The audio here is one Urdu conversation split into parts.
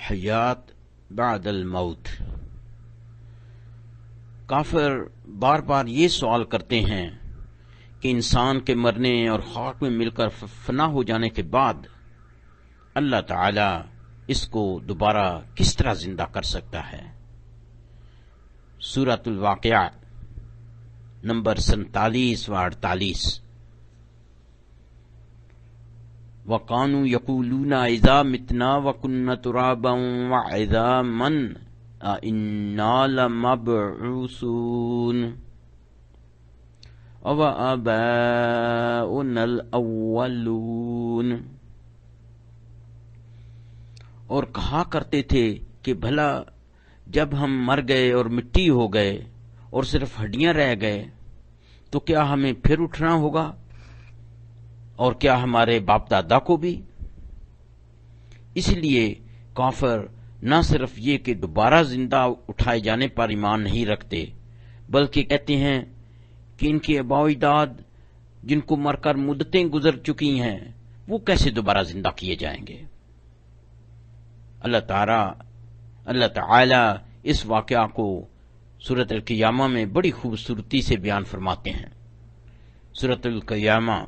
حیات بعد الموت۔ کافر بار بار یہ سوال کرتے ہیں کہ انسان کے مرنے اور خاک میں مل کر فنا ہو جانے کے بعد اللہ تعالی اس کو دوبارہ کس طرح زندہ کر سکتا ہے۔ سورۃ الواقعہ نمبر 47 و 48۔ وَقَانُوا يَقُولُونَ إِذَا مِتْنَا وَكُنَّا تُرَابًا وَعِظَامًا أَإِنَّا لَمَبْعُوثُونَ أَوَآبَاؤُنَا الْأَوَّلُونَ۔ اور کہا کرتے تھے کہ بھلا جب ہم مر گئے اور مٹی ہو گئے اور صرف ہڈیاں رہ گئے تو کیا ہمیں پھر اٹھنا ہوگا، اور کیا ہمارے باپ دادا کو بھی؟ اس لیے کافر نہ صرف یہ کہ دوبارہ زندہ اٹھائے جانے پر ایمان نہیں رکھتے، بلکہ کہتے ہیں کہ ان کے آباء و اجداد جن کو مر کر مدتیں گزر چکی ہیں وہ کیسے دوبارہ زندہ کیے جائیں گے۔ اللہ تعالی اس واقعہ کو سورۃ القیامہ میں بڑی خوبصورتی سے بیان فرماتے ہیں۔ سورۃ القیامہ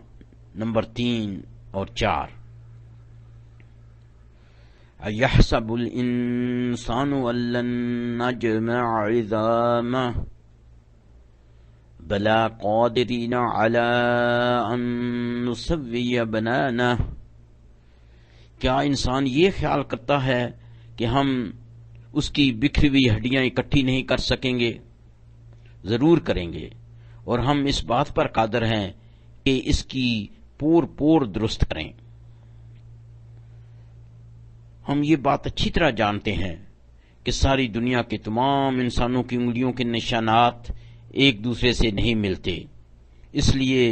نمبر 3 اور 4۔ اَيَحْسَبُ الْإِنسَانُ أَن لَّن نَّجْمَعَ عِظَامَهُ بَلَىٰ قَادِرِينَ عَلَىٰ أَن نُّسَوِّيَ بَنَانَهُ۔ کیا انسان یہ خیال کرتا ہے کہ ہم اس کی بکھری ہوئی ہڈیاں اکٹھی نہیں کر سکیں گے؟ ضرور کریں گے، اور ہم اس بات پر قادر ہیں کہ اس کی پور پور درست کریں۔ ہم یہ بات اچھی طرح جانتے ہیں کہ ساری دنیا کے تمام انسانوں کی انگلیوں کے نشانات ایک دوسرے سے نہیں ملتے، اس لیے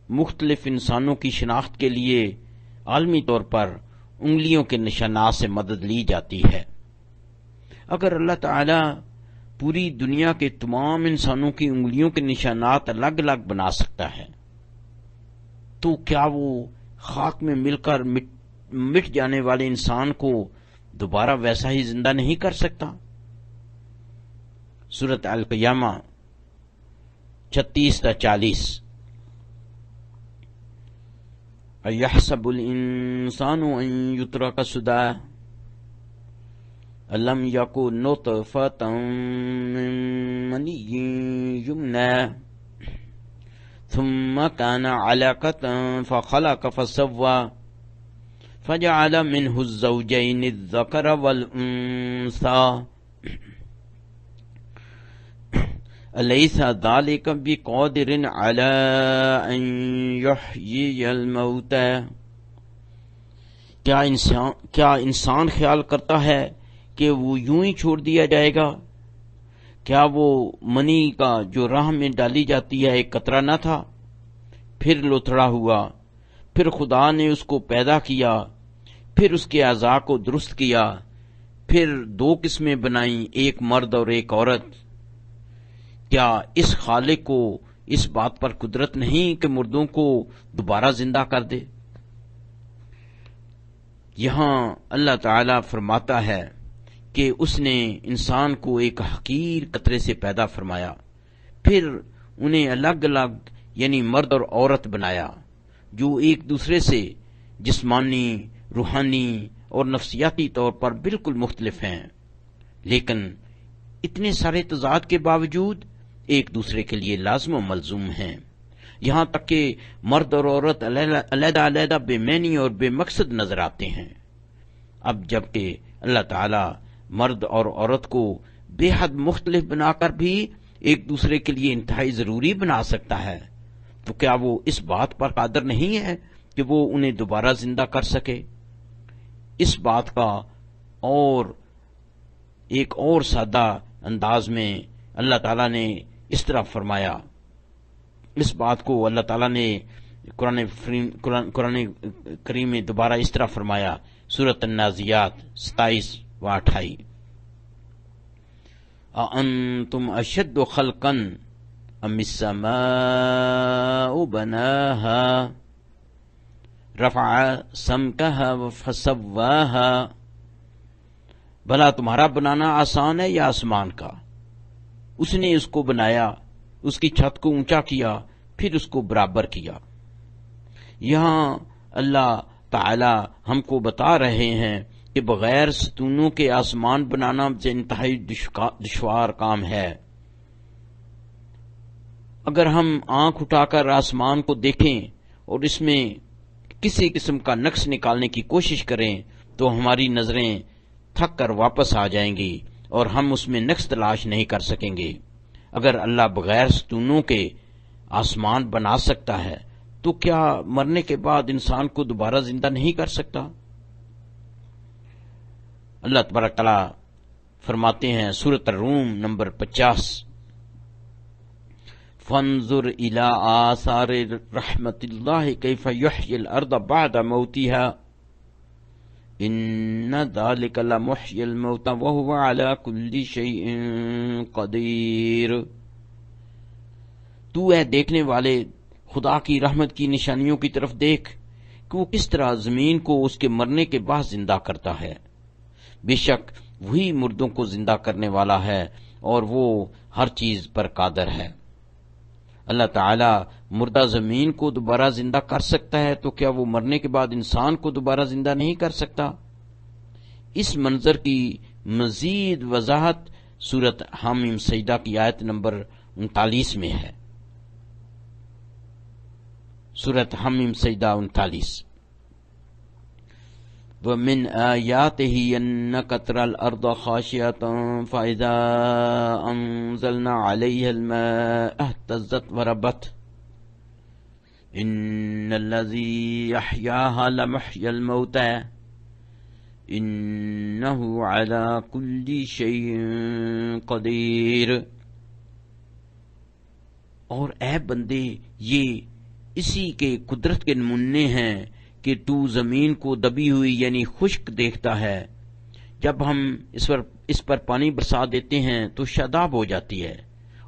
مختلف انسانوں کی شناخت کے لیے عالمی طور پر انگلیوں کے نشانات سے مدد لی جاتی ہے۔ اگر اللہ تعالی پوری دنیا کے تمام انسانوں کی انگلیوں کے نشانات الگ الگ بنا سکتا ہے تو کیا وہ خاک میں مل کر مٹ جانے والے انسان کو دوبارہ ویسا ہی زندہ نہیں کر سکتا؟ سورۃ القیامہ 36 تا 40۔ اَيَحْسَبُ الْإِنسَانُ أَن يُتْرَكَ سُدًى أَلَمْ يَكُ نُطْفَةً مِّن مَّنِيٍّ يُمْنَىٰ ثُمَّ كَانَ عَلَقَةً فَخَلَقَ فَسَوَّىٰ فَجَعَلَ مِنْهُ الزَّوْجَيْنِ الذَّكَرَ وَالْأُنثَىٰ أَلَيْسَ ذَلِكَ بِقَادِرٍ عَلَىٰ أَن يُحْيِيَ الْمَوْتَىٰ۔ کیا انسان خیال کرتا ہے کہ وہ یوں ہی چھوڑ دیا جائے گا؟ کیا وہ منی کا جو راہ میں ڈالی جاتی ہے ایک قطرہ نہ تھا، پھر لوتھڑا ہوا، پھر خدا نے اس کو پیدا کیا، پھر اس کے اعضاء کو درست کیا، پھر 2 قسمیں بنائیں، ایک مرد اور ایک عورت۔ کیا اس خالق کو اس بات پر قدرت نہیں کہ مردوں کو دوبارہ زندہ کر دے؟ یہاں اللہ تعالی فرماتا ہے کہ اس نے انسان کو ایک حقیر قطرے سے پیدا فرمایا، پھر انہیں الگ الگ یعنی مرد اور عورت بنایا جو ایک دوسرے سے جسمانی، روحانی اور نفسیاتی طور پر بالکل مختلف ہیں، لیکن اتنے سارے تضاد کے باوجود ایک دوسرے کے لیے لازم و ملزوم ہیں، یہاں تک کہ مرد اور عورت علیحدہ علیحدہ بے معنی اور بے مقصد نظر آتے ہیں۔ اب جبکہ اللہ تعالی مرد اور عورت کو بے حد مختلف بنا کر بھی ایک دوسرے کے لیے انتہائی ضروری بنا سکتا ہے، تو کیا وہ اس بات پر قادر نہیں ہے کہ وہ انہیں دوبارہ زندہ کر سکے؟ اس بات کا ایک اور سادہ انداز میں اللہ تعالیٰ نے اس طرح فرمایا، اس بات کو اللہ تعالیٰ نے قرآن کریم میں دوبارہ اس طرح فرمایا، سورۃ النازعات 27 و 28۔ أَأَنْتُمْ أَشَدُّ خَلْقًا أَمِ السَّمَاءُ بَنَاهَا رَفَعَ سَمْكَهَا فَسَوَّاهَا بھلا تمہارا بنانا آسان ہے یا آسمان کا؟ اس نے اس کو بنایا، اس کی چھت کو اونچا کیا، پھر اس کو برابر کیا۔ یہاں اللہ تعالی ہم کو بتا رہے ہیں کہ بغیر ستونوں کے آسمان بنانا انتہائی دشوار کام ہے۔ اگر ہم آنکھ اٹھا کر آسمان کو دیکھیں اور اس میں کسی قسم کا نقص نکالنے کی کوشش کریں تو ہماری نظریں تھک کر واپس آ جائیں گی اور ہم اس میں نقص تلاش نہیں کر سکیں گے۔ اگر اللہ بغیر ستونوں کے آسمان بنا سکتا ہے تو کیا مرنے کے بعد انسان کو دوبارہ زندہ نہیں کر سکتا؟ اللہ تبارک تعالیٰ فرماتے ہیں سورۃ الروم نمبر 50، فانظر الی آثار رحمت اللہ کیف یحیی الارض بعد موتها ان ذلک لمحیی الموتى وهو علی کل شیء قدیر۔ تو اے دیکھنے والے خدا کی رحمت کی نشانیوں کی طرف دیکھ کہ وہ کس طرح زمین کو اس کے مرنے کے بعد زندہ کرتا ہے۔ بے شک وہی مردوں کو زندہ کرنے والا ہے اور وہ ہر چیز پر قادر ہے۔ اللہ تعالی مردہ زمین کو دوبارہ زندہ کر سکتا ہے تو کیا وہ مرنے کے بعد انسان کو دوبارہ زندہ نہیں کر سکتا؟ اس منظر کی مزید وضاحت سورۃ حامیم سجدہ کی آیت نمبر 39 میں ہے۔ سورۃ حامیم سجدہ 39، وَمِنْ آيَاتِهِ أَنَّكَ تَرَى الْأَرْضَ خَاشِعَةً فَإِذَا أَنزَلْنَا عَلَيْهَا الْمَاءَ اهْتَزَّتْ وَرَبَتْ إِنَّ الَّذِي أَحْيَاهَا لَمُحْيِي الْمَوْتَى إِنَّهُ عَلَى كُلِّ شَيْءٍ قَدِيرٌ۔ اور اے بندے، یہ اسی کے قدرت کے نمونے ہیں کہ تو زمین کو دبی ہوئی یعنی خشک دیکھتا ہے، جب ہم اس پر پانی برسا دیتے ہیں تو شاداب ہو جاتی ہے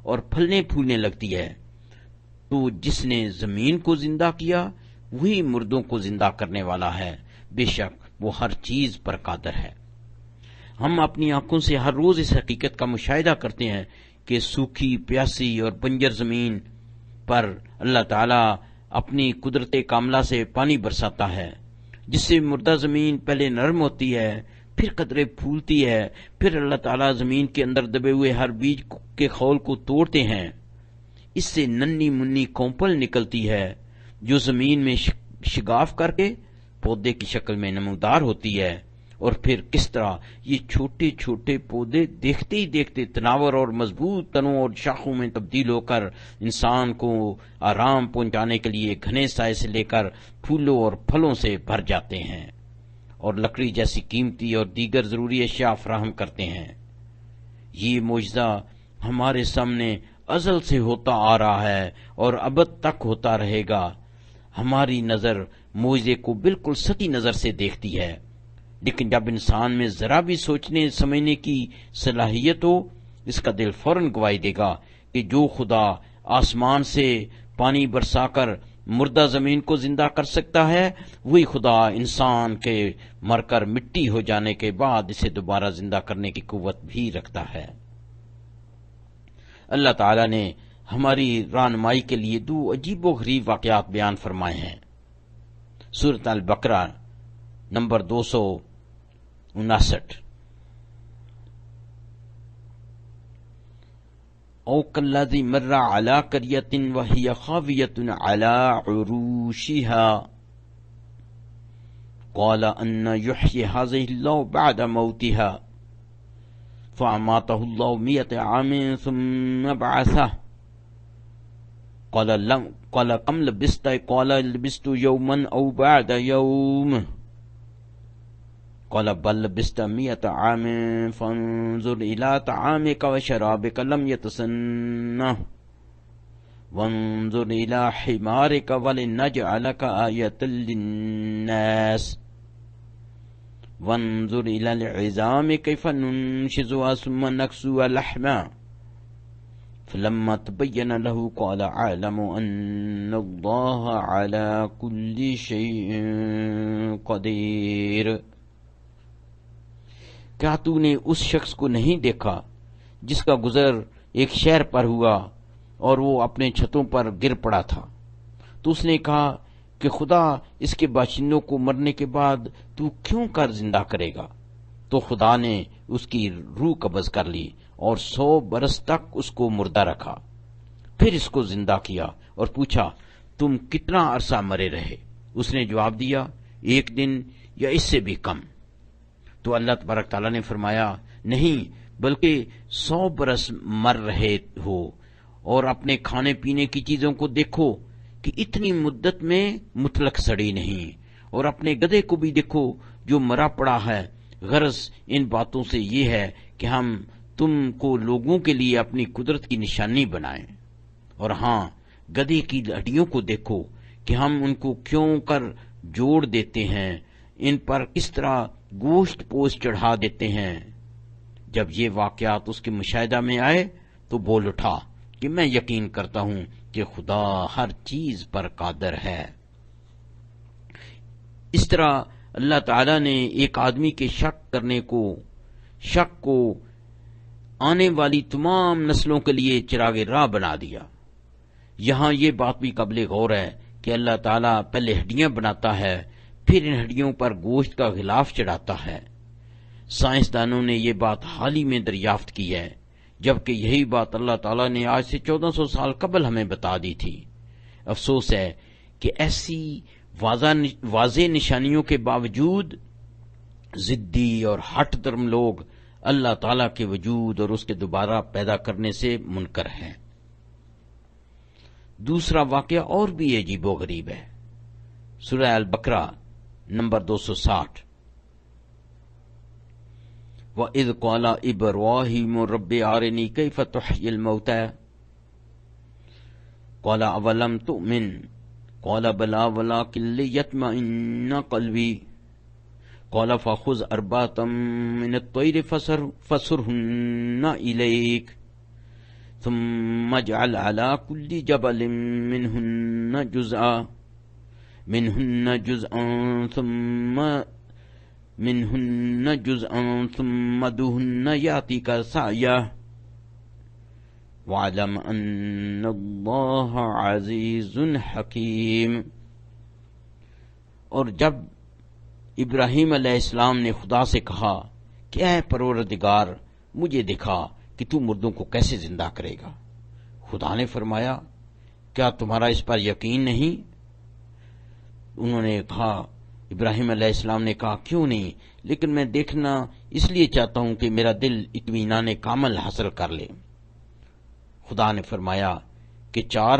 اور پھلنے پھولنے لگتی ہے۔ تو جس نے زمین کو زندہ کیا وہی مردوں کو زندہ کرنے والا ہے، بے شک وہ ہر چیز پر قادر ہے۔ ہم اپنی آنکھوں سے ہر روز اس حقیقت کا مشاہدہ کرتے ہیں کہ سوکھی، پیاسی اور بنجر زمین پر اللہ تعالی اپنی قدرت کاملہ سے پانی برساتا ہے، جس سے مردہ زمین پہلے نرم ہوتی ہے، پھر قدرے پھولتی ہے، پھر اللہ تعالیٰ زمین کے اندر دبے ہوئے ہر بیج کے خول کو توڑتے ہیں، اس سے ننھی منی کونپل نکلتی ہے جو زمین میں شگاف کر کے پودے کی شکل میں نمودار ہوتی ہے، اور پھر کس طرح یہ چھوٹے چھوٹے پودے دیکھتے ہی دیکھتے تناور اور مضبوط تنوں اور شاخوں میں تبدیل ہو کر انسان کو آرام پہنچانے کے لیے گھنے سائے سے لے کر پھولوں اور پھلوں سے بھر جاتے ہیں اور لکڑی جیسی قیمتی اور دیگر ضروری اشیاء فراہم کرتے ہیں۔ یہ معجزہ ہمارے سامنے ازل سے ہوتا آ رہا ہے اور ابد تک ہوتا رہے گا۔ ہماری نظر معجزے کو بالکل سطحی نظر سے دیکھتی ہے، لیکن جب انسان میں ذرا بھی سوچنے سمجھنے کی صلاحیت ہو، اس کا دل فوراً گواہی دے گا کہ جو خدا آسمان سے پانی برسا کر مردہ زمین کو زندہ کر سکتا ہے، وہی خدا انسان کے مر کر مٹی ہو جانے کے بعد اسے دوبارہ زندہ کرنے کی قوت بھی رکھتا ہے۔ اللہ تعالی نے ہماری رہنمائی کے لیے دو عجیب و غریب واقعات بیان فرمائے ہیں۔ سورۃ البقرہ نمبر 259، او کالذی مر علی قریۃ وہی خاویۃ علی عروشها قال ان یحیی هذه اللہ بعد موتها فاماته اللہ 100 عام ثم بعثه قال کم لبثت قال لبثت یوما او بعد یوم قال بل لبثت 100 عام فانظر الى طعامك وشرابك لم يتسنه وانظر الى حمارك ولنجعلك آية للناس وانظر الى العظام كيف ننشزها ثم نكسوها لحما فلما تبين له قال اعلم ان الله على كل شيء قدير۔ کیا تو نے اس شخص کو نہیں دیکھا جس کا گزر ایک شہر پر ہوا اور وہ اپنے چھتوں پر گر پڑا تھا؟ تو اس نے کہا کہ خدا اس کے باشندوں کو مرنے کے بعد تو کیوں کر زندہ کرے گا؟ تو خدا نے اس کی روح قبض کر لی اور 100 برس تک اس کو مردہ رکھا، پھر اس کو زندہ کیا اور پوچھا تم کتنا عرصہ مرے رہے؟ اس نے جواب دیا 1 دن یا اس سے بھی کم۔ تو اللہ تبارک تعالیٰ نے فرمایا نہیں، بلکہ 100 برس مر رہے ہو، اور اپنے کھانے پینے کی چیزوں کو دیکھو کہ اتنی مدت میں مطلق سڑی نہیں، اور اپنے گدھے کو بھی دیکھو جو مرا پڑا ہے۔ غرض ان باتوں سے یہ ہے کہ ہم تم کو لوگوں کے لیے اپنی قدرت کی نشانی بنائیں، اور ہاں گدھے کی ہڈیوں کو دیکھو کہ ہم ان کو کیوں کر جوڑ دیتے ہیں، ان پر کس طرح گوشت پوش چڑھا دیتے ہیں۔ جب یہ واقعات اس کے مشاہدہ میں آئے تو بول اٹھا کہ میں یقین کرتا ہوں کہ خدا ہر چیز پر قادر ہے۔ اس طرح اللہ تعالی نے ایک آدمی کے شک کو آنے والی تمام نسلوں کے لیے چراغ راہ بنا دیا۔ یہاں یہ بات بھی قابل غور ہے کہ اللہ تعالیٰ پہلے ہڈیاں بناتا ہے، پھر ان ہڈیوں پر گوشت کا غلاف چڑھاتا ہے۔ سائنسدانوں نے یہ بات حال ہی میں دریافت کی ہے، جبکہ یہی بات اللہ تعالیٰ نے آج سے 1400 سال قبل ہمیں بتا دی تھی۔ افسوس ہے کہ ایسی واضح نشانیوں کے باوجود ضدی اور ہٹ درم لوگ اللہ تعالیٰ کے وجود اور اس کے دوبارہ پیدا کرنے سے منکر ہیں۔ دوسرا واقعہ اور بھی عجیب و غریب ہے۔ سورہ البقرہ نمبر 260۔ وَإِذْ قَالَ إِبْرَاهِيمُ رَبِّ أَرِنِي كَيْفَ تُحْيِي الْمَوْتَىٰ قَالَ أَوَلَمْ تُؤْمِنْ قَالَ بَلَىٰ وَلَٰكِن لِيَطْمَئِنَّ قَلْبِي قَالَ فَخُذْ أَرْبَعَةً مِّنَ الطَّيْرِ فَصُرْهُنَّ إِلَيْكَ ثُمَّ اجْعَلْ عَلَىٰ كُلِّ جَبَلٍ مِّنْهُنَّ جُزْءًا ثُمَّ ادْعُهُنَّ يَأْتِيكَ سَعْيًا وَاعْلَمْ أَنَّ اللَّهَ عَزِيزٌ حَكِيمٌ۔ اور جب ابراہیم علیہ السلام نے خدا سے کہا کہ اے پروردگار مجھے دکھا کہ تو مردوں کو کیسے زندہ کرے گا، خدا نے فرمایا کیا تمہارا اس پر یقین نہیں؟ انہوں نے کہا، ابراہیم علیہ السلام نے کہا کیوں نہیں، لیکن میں دیکھنا اس لیے چاہتا ہوں کہ میرا دل اطمینان کامل حاصل کر لے۔ خدا نے فرمایا کہ 4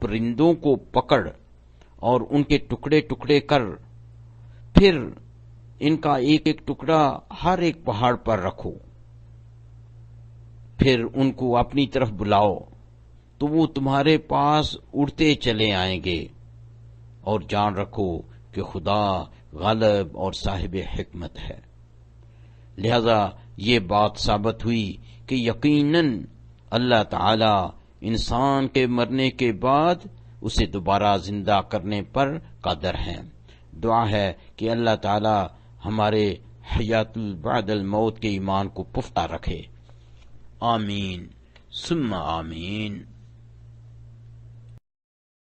پرندوں کو پکڑ اور ان کے ٹکڑے ٹکڑے کر، پھر ان کا ایک ایک ٹکڑا ہر ایک پہاڑ پر رکھو، پھر ان کو اپنی طرف بلاؤ تو وہ تمہارے پاس اڑتے چلے آئیں گے، اور جان رکھو کہ خدا غالب اور صاحب حکمت ہے۔ لہذا یہ بات ثابت ہوئی کہ یقیناً اللہ تعالی انسان کے مرنے کے بعد اسے دوبارہ زندہ کرنے پر قادر ہیں۔ دعا ہے کہ اللہ تعالی ہمارے حیات بعد الموت کے ایمان کو پختہ رکھے۔ آمین ثم آمین۔